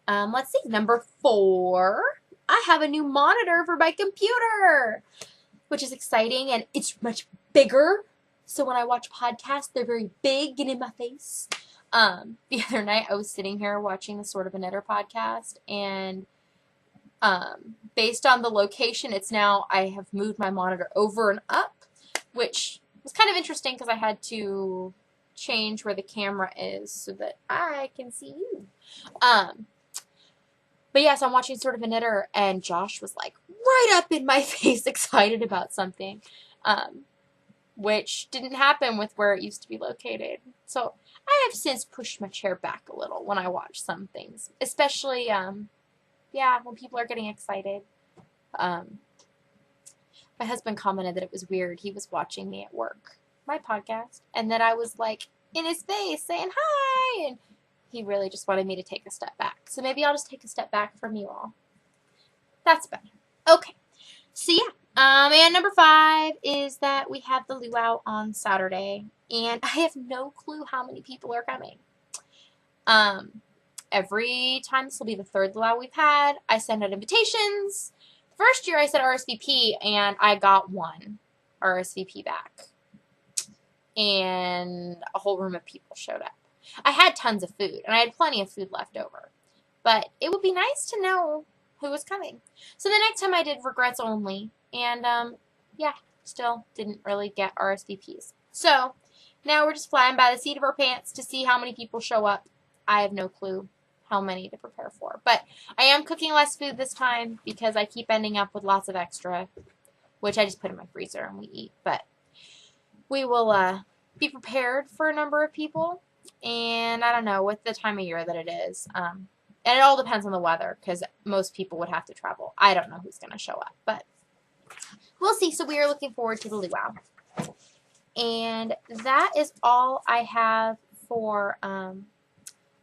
on. Let's see, number 4. I have a new monitor for my computer, which is exciting, and it's much bigger. So when I watch podcasts, they're very big and in my face. The other night, I was sitting here watching the Sort of a Knitter podcast, and based on the location, I have moved my monitor over and up, which was kind of interesting because I had to change where the camera is so that I can see you. But yes, I'm watching Sort of a Knitter, and Josh was like right up in my face excited about something, which didn't happen with where it used to be located. So I I have since pushed my chair back a little when I watch some things, especially, yeah, when people are getting excited. Um, my husband commented that it was weird. He was watching me at work, my podcast, and that I was like in his face saying hi, and he really just wanted me to take a step back. So maybe I'll just take a step back from you all. That's better. Okay. So yeah. And number 5 is that we have the luau on Saturday, and I have no clue how many people are coming. Every time, this will be the 3rd luau we've had, I send out invitations. First year I said RSVP, and I got 1 RSVP back. And a whole room of people showed up. I had tons of food, and I had plenty of food left over. But it would be nice to know who was coming. So the next time I did regrets only, and yeah, still didn't really get RSVPs. So now we're just flying by the seat of our pants to see how many people show up. I have no clue how many to prepare for. But I am cooking less food this time because I keep ending up with lots of extra, which I just put in my freezer and we eat. But we will be prepared for a number of people. And I don't know, with the time of year that it is. And it all depends on the weather because most people would have to travel. I don't know who's going to show up, but we'll see. So we are looking forward to the luau. And that is all I have for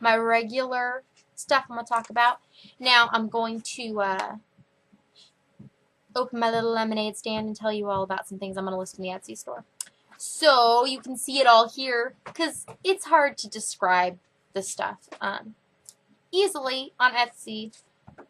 my regular stuff I'm going to talk about. Now I'm going to open my little lemonade stand and tell you all about some things I'm going to list in the Etsy store. So you can see it all here because it's hard to describe the stuff easily on Etsy.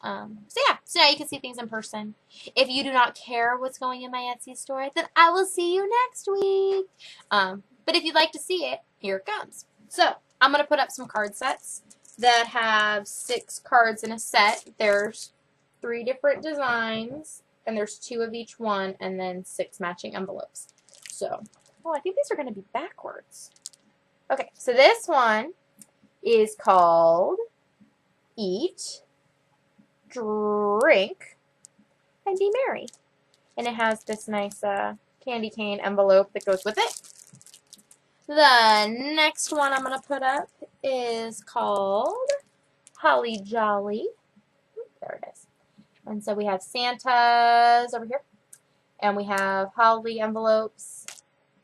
So yeah, so now you can see things in person. If you do not care what's going in my Etsy store, then I will see you next week. But if you'd like to see it, here it comes. So I'm going to put up some card sets that have 6 cards in a set. There's 3 different designs, and there's 2 of each one, and then 6 matching envelopes. So, oh, I think these are going to be backwards. Okay, so this one is called Eat, Drink, and Be Merry. And it has this nice candy cane envelope that goes with it. The next one I'm going to put up is called Holly Jolly. There it is. And so we have Santas over here. And we have holly envelopes,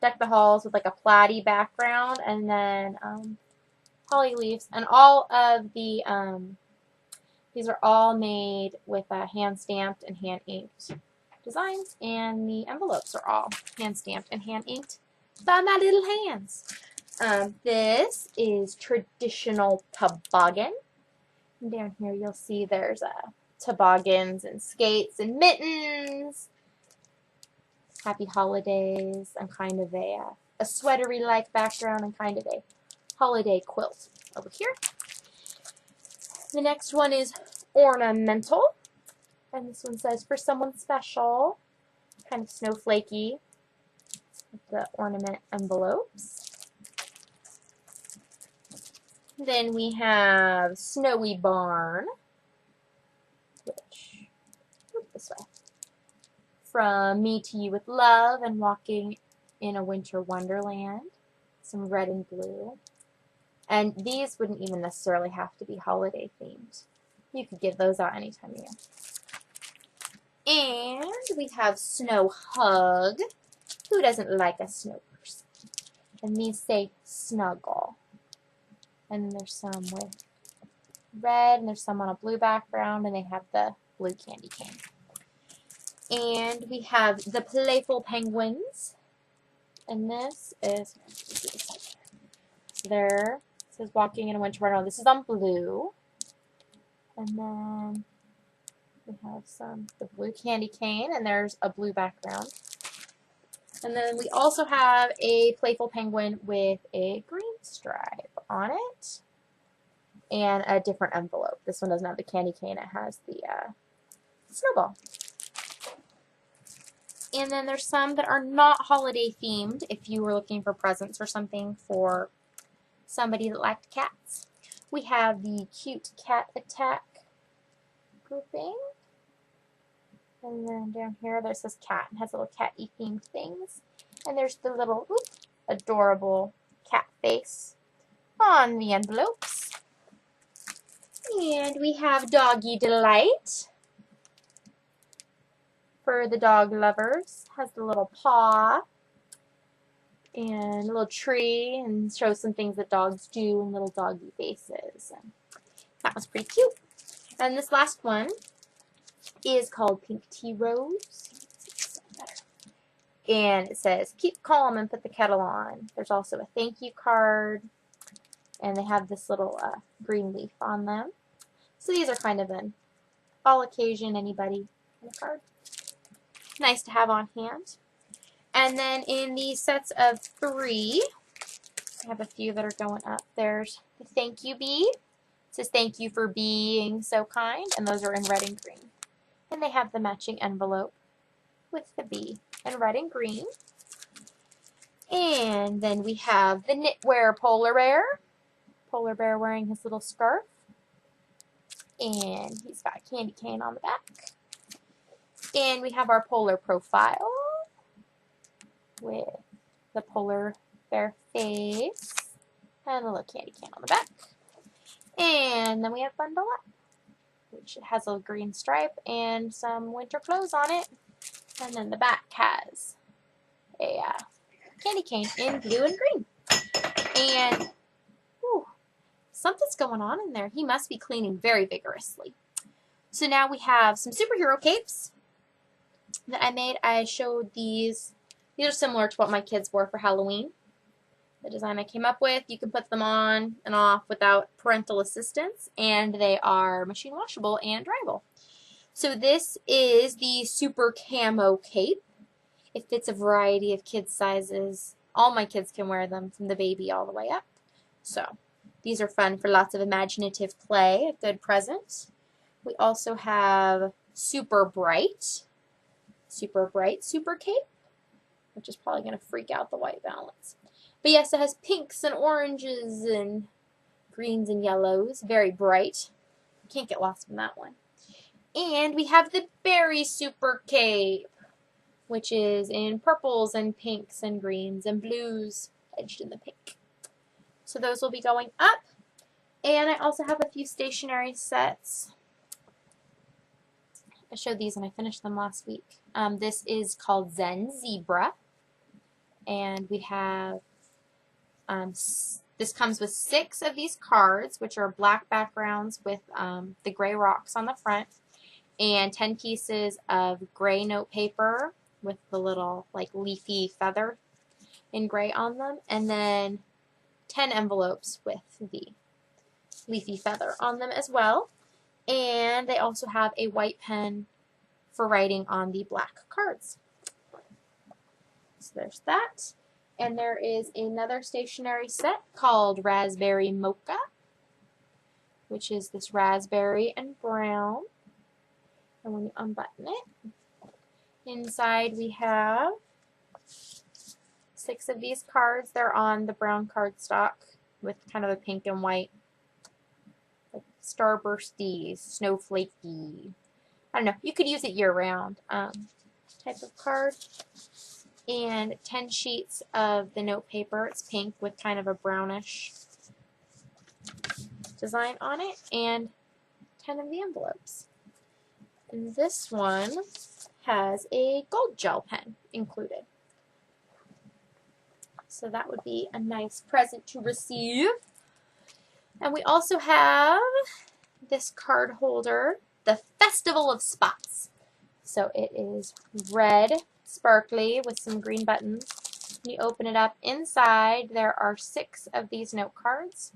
deck the halls with like a platy background, and then holly leaves. And all of the, these are all made with hand stamped and hand inked designs, and the envelopes are all hand stamped and hand inked by my little hands. This is Traditional Toboggan. And down here you'll see there's toboggans and skates and mittens. Happy holidays, and kind of a sweatery-like background, and kind of a holiday quilt over here. The next one is Ornamental, and this one says For Someone Special, kind of snowflakey with the ornament envelopes. Then we have Snowy Barn, which, this way. From Me to You with Love and Walking in a Winter Wonderland. Some red and blue. And these wouldn't even necessarily have to be holiday themed. You could give those out any time of year. And we have Snow Hug. Who doesn't like a snow person? And these say Snuggle. And then there's some with red, and there's some on a blue background, and they have the blue candy cane. And we have the Playful Penguins. And this is, there, it says Walking in a Winter Wonderland. This is on blue. And then we have the blue candy cane, and there's a blue background. And then we also have a Playful Penguin with a green stripe on it. And a different envelope. This one doesn't have the candy cane. It has the snowball. And then there's some that are not holiday themed if you were looking for presents or something for somebody that liked cats. We have the Cute Cat Attack grouping. And then down here there's this cat and has little cat-y themed things. And there's the little adorable cat face on the envelopes. And we have Doggy Delight for the dog lovers. Has the little paw and a little tree and shows some things that dogs do and little doggy faces. And that was pretty cute. And this last one is called Pink Tea Rose. And it says, keep calm and put the kettle on. There's also a thank you card. And they have this little green leaf on them. So these are kind of an all occasion, anybody kind of card. Nice to have on hand. And then in these sets of 3, I have a few that are going up. There's the thank you bee. It says thank you for being so kind. And those are in red and green. And they have the matching envelope with the bee in red and green. And then we have the knitwear polar bear. Polar bear wearing his little scarf. And he's got a candy cane on the back. And we have our polar profile with the polar bear face and a little candy cane on the back. And then we have Bundle Up, which has a green stripe and some winter clothes on it. And then the back has a candy cane in blue and green. And whew, something's going on in there. He must be cleaning very vigorously. So now we have some superhero capes that I made. I showed these. These are similar to what my kids wore for Halloween. The design I came up with, you can put them on and off without parental assistance, and they are machine washable and dryable. So this is the Super Camo Cape. It fits a variety of kids' sizes. All my kids can wear them, from the baby all the way up. So these are fun for lots of imaginative play, a good present. We also have Super Bright Super Cape, which is probably going to freak out the white balance. But yes, it has pinks and oranges and greens and yellows. Very bright. Can't get lost in that one. And we have the Berry Super Cape, which is in purples and pinks and greens and blues, edged in the pink. So those will be going up. And I also have a few stationery sets. I showed these and I finished them last week. This is called Zen Zebra. And we have, this comes with 6 of these cards, which are black backgrounds with the gray rocks on the front, and 10 pieces of gray note paper with the little like leafy feather in gray on them, and then 10 envelopes with the leafy feather on them as well. And they also have a white pen for writing on the black cards. So there's that. And there is another stationery set called Raspberry Mocha, which is this raspberry and brown. And when you unbutton it, inside we have 6 of these cards. They're on the brown cardstock with kind of a pink and white, like starbursty, snowflakey. I don't know. You could use it year-round type of card. And 10 sheets of the note paper. It's pink with kind of a brownish design on it, and 10 of the envelopes. And this one has a gold gel pen included. So that would be a nice present to receive. And we also have this card holder, the Festival of Spots. So it is red, sparkly, with some green buttons. When you open it up, inside there are 6 of these note cards,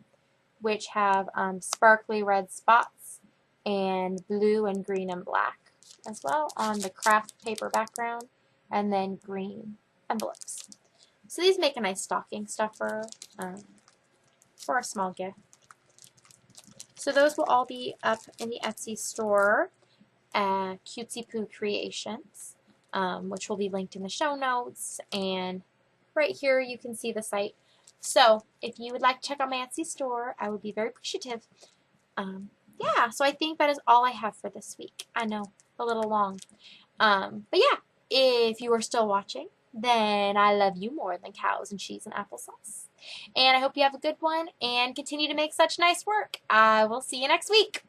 which have sparkly red spots and blue and green and black as well on the craft paper background, and then green envelopes. So these make a nice stocking stuffer for a small gift. So those will all be up in the Etsy store at Cutesy Poo Creations, which will be linked in the show notes, and right here you can see the site. So if you would like to check out my Etsy store, I would be very appreciative. Yeah, so I think that is all I have for this week. I know, a little long. But yeah, if you are still watching, then I love you more than cows and cheese and applesauce. And I hope you have a good one and continue to make such nice work. I will see you next week.